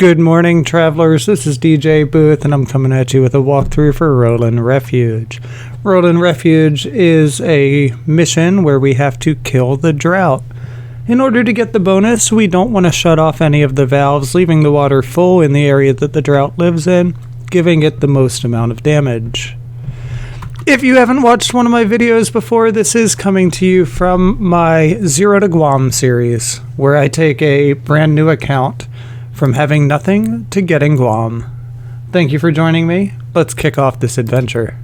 Good morning, travelers. This is DJ Booth, and I'm coming at you with a walkthrough for Rilohn Refuge. Rilohn Refuge is a mission where we have to kill the drought. In order to get the bonus, we don't want to shut off any of the valves, leaving the water full in the area that the drought lives in, giving it the most amount of damage. If you haven't watched one of my videos before, this is coming to you from my Zero to Guam series, where I take a brand new account from having nothing to getting Guam. Thank you for joining me. Let's kick off this adventure.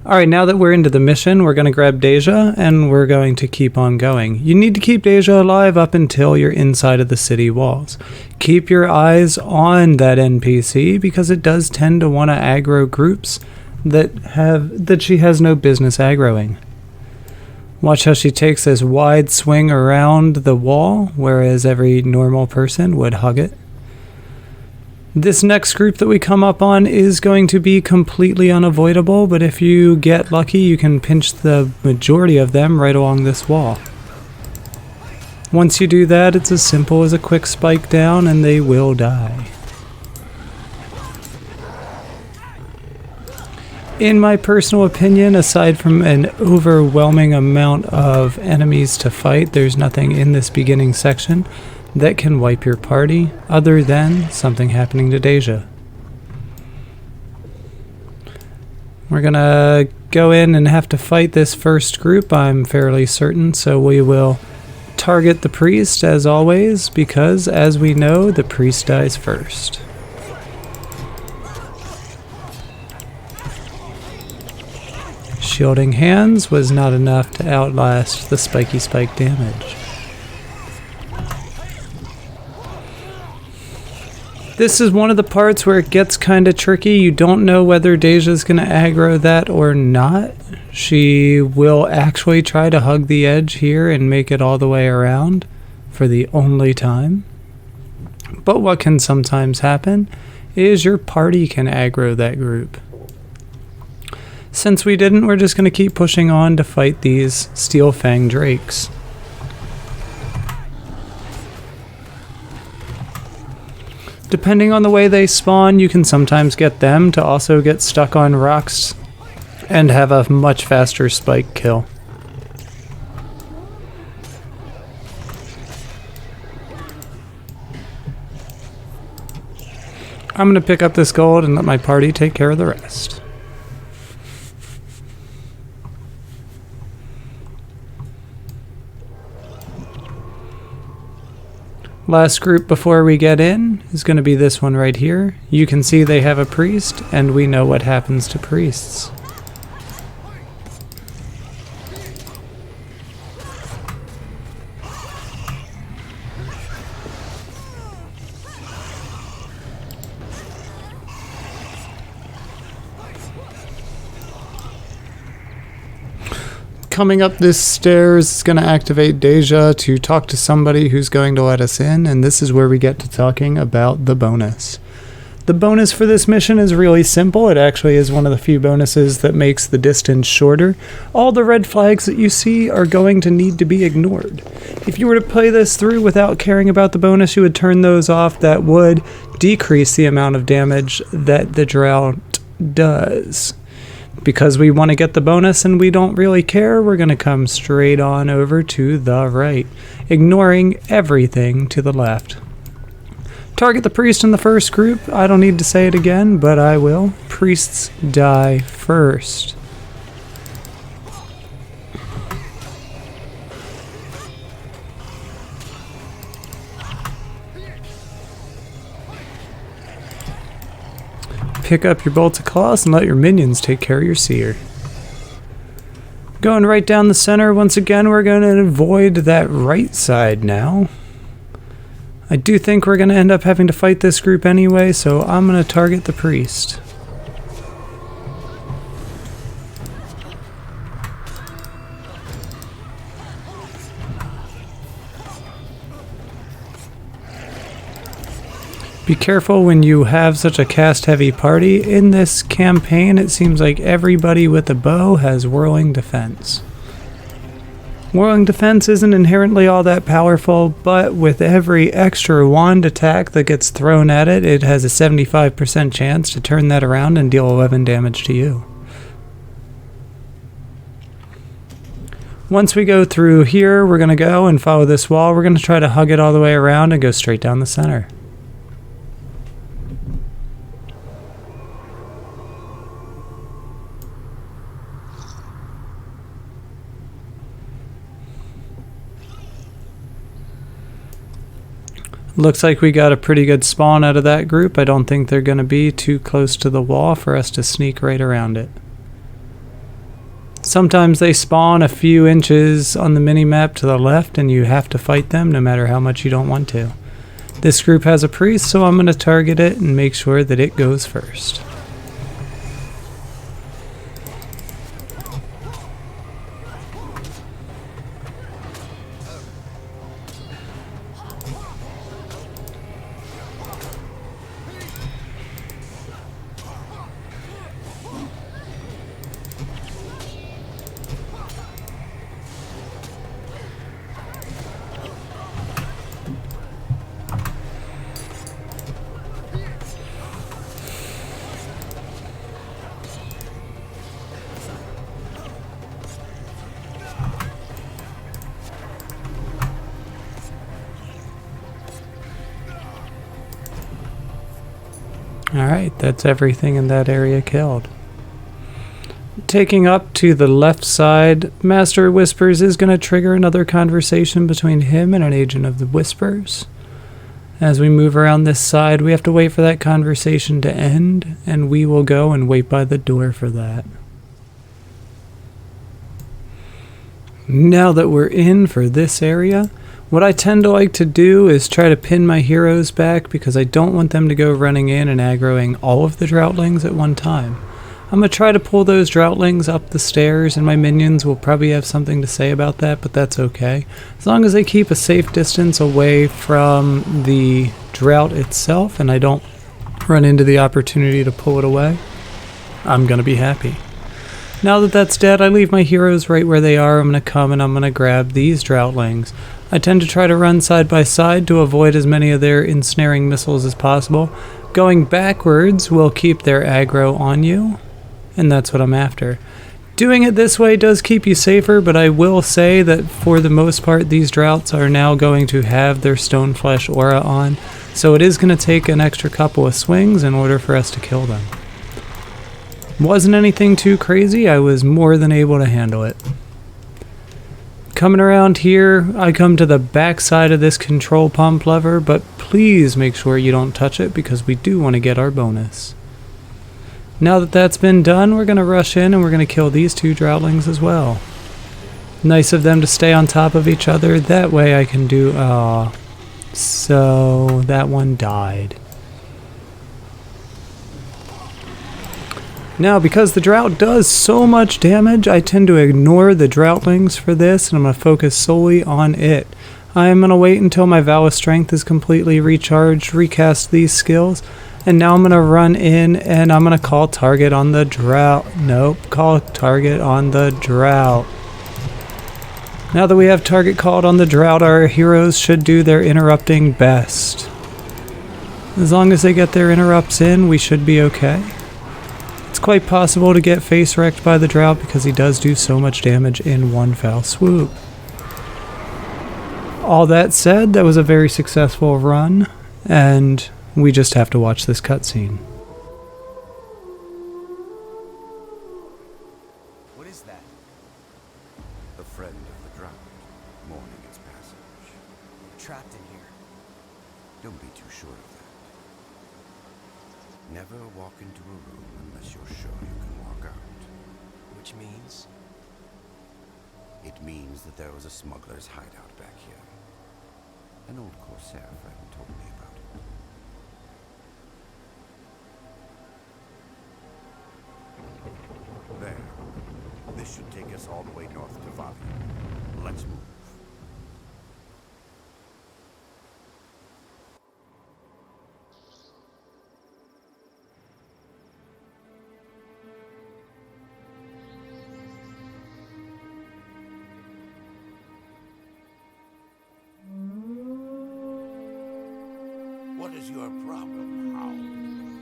Alright, now that we're into the mission, we're going to grab Deja, and we're going to keep on going. You need to keep Deja alive up until you're inside of the city walls. Keep your eyes on that NPC, because it does tend to want to aggro groups that she has no business aggroing. Watch how she takes this wide swing around the wall, whereas every normal person would hug it. This next group that we come up on is going to be completely unavoidable, but if you get lucky, you can pinch the majority of them right along this wall. Once you do that, it's as simple as a quick spike down and they will die. In my personal opinion, aside from an overwhelming amount of enemies to fight, there's nothing in this beginning section that can wipe your party, other than something happening to Deja. We're gonna go in and have to fight this first group, I'm fairly certain, so we will target the priest as always, because as we know, the priest dies first. Shielding hands was not enough to outlast the spiky spike damage. This is one of the parts where it gets kind of tricky. You don't know whether Deja's going to aggro that or not. She will actually try to hug the edge here and make it all the way around for the only time. But what can sometimes happen is your party can aggro that group. Since we didn't, we're just going to keep pushing on to fight these Steel Fang Drakes. Depending on the way they spawn, you can sometimes get them to also get stuck on rocks and have a much faster spike kill. I'm going to pick up this gold and let my party take care of the rest. Last group before we get in is going to be this one right here. You can see they have a priest, and we know what happens to priests. Coming up this stairs is going to activate Deja to talk to somebody who's going to let us in, and this is where we get to talking about the bonus. The bonus for this mission is really simple. It actually is one of the few bonuses that makes the distance shorter. All the red flags that you see are going to need to be ignored. If you were to play this through without caring about the bonus, you would turn those off. That would decrease the amount of damage that the drought does. Because we want to get the bonus and we don't really care, we're going to come straight on over to the right, ignoring everything to the left. Target the priest in the first group. I don't need to say it again, but I will. Priests die first. Pick up your bolts of claws and let your minions take care of your seer. Going right down the center, once again we're going to avoid that right side now. I do think we're going to end up having to fight this group anyway, so I'm going to target the priest. Be careful when you have such a cast-heavy party. In this campaign, it seems like everybody with a bow has Whirling Defense. Whirling Defense isn't inherently all that powerful, but with every extra wand attack that gets thrown at it, it has a 75% chance to turn that around and deal 11 damage to you. Once we go through here, we're going to go and follow this wall. We're going to try to hug it all the way around and go straight down the center. Looks like we got a pretty good spawn out of that group. I don't think they're going to be too close to the wall for us to sneak right around it. Sometimes they spawn a few inches on the mini-map to the left and you have to fight them no matter how much you don't want to. This group has a priest, so I'm going to target it and make sure that it goes first. Alright, that's everything in that area killed. Taking up to the left side, Master Whispers is going to trigger another conversation between him and an agent of the Whispers. As we move around this side, we have to wait for that conversation to end, and we will go and wait by the door for that. Now that we're in for this area, what I tend to like to do is try to pin my heroes back because I don't want them to go running in and aggroing all of the Droughtlings at one time. I'm going to try to pull those Droughtlings up the stairs, and my minions will probably have something to say about that, but that's okay. As long as they keep a safe distance away from the Drought itself and I don't run into the opportunity to pull it away, I'm going to be happy. Now that that's dead, I leave my heroes right where they are. I'm going to come and I'm going to grab these Droughtlings. I tend to try to run side by side to avoid as many of their ensnaring missiles as possible. Going backwards will keep their aggro on you, and that's what I'm after. Doing it this way does keep you safer, but I will say that for the most part these Droughts are now going to have their Stoneflesh aura on, so it is going to take an extra couple of swings in order for us to kill them. Wasn't anything too crazy, I was more than able to handle it. Coming around here, I come to the back side of this control pump lever, but please make sure you don't touch it because we do want to get our bonus. Now that that's been done, we're going to rush in and we're going to kill these two Droughtlings as well. Nice of them to stay on top of each other, that way I can do... so that one died. Now, because the Drought does so much damage, I tend to ignore the Droughtlings for this, and I'm going to focus solely on it. I'm going to wait until my Vow of Strength is completely recharged, recast these skills, and now I'm going to run in and I'm going to call target on the Drought. Nope, call target on the Drought. Now that we have target called on the Drought, our heroes should do their interrupting best. As long as they get their interrupts in, we should be okay. It's quite possible to get face wrecked by the Drought because he does do so much damage in one foul swoop. All that said, that was a very successful run, and we just have to watch this cutscene. What is that? The friend of the Drought, mourning its passage. We're trapped in here. Don't be too sure of that. Never walk into a room unless you're sure you can walk out. Which means? It means that there was a smuggler's hideout back here. An old Corsair friend told me about it. There. This should take us all the way north to Vavi. Let's move. What is your problem, Hound?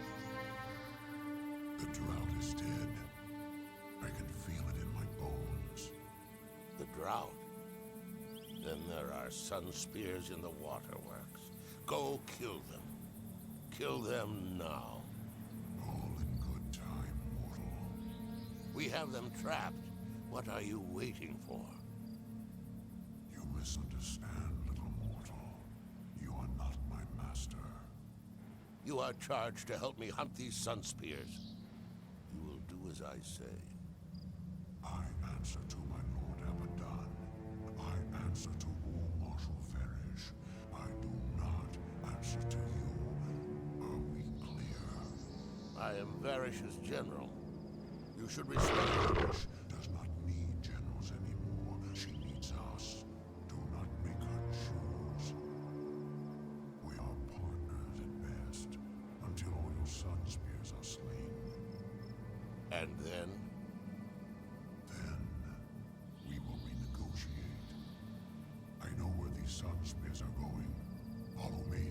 The drought is dead. I can feel it in my bones. The drought? Then there are sun spears in the waterworks. Go kill them. Kill them now. All in good time, mortal. We have them trapped. What are you waiting for? You misunderstand, little mortal. You are not my master. You are charged to help me hunt these sun spears. You will do as I say. I answer to my Lord Abaddon. I answer to War Marshal Farish. I do not answer to you. Are we clear? I am Varish's general. You should respect Farish does not need generals anymore. She needs us. Do not make her choose. We are partners at best, until all your sun spears are slain. And then? Then, we will renegotiate. I know where these sun spears are going. Follow me.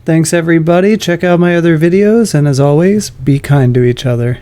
Thanks everybody, check out my other videos, and as always, be kind to each other.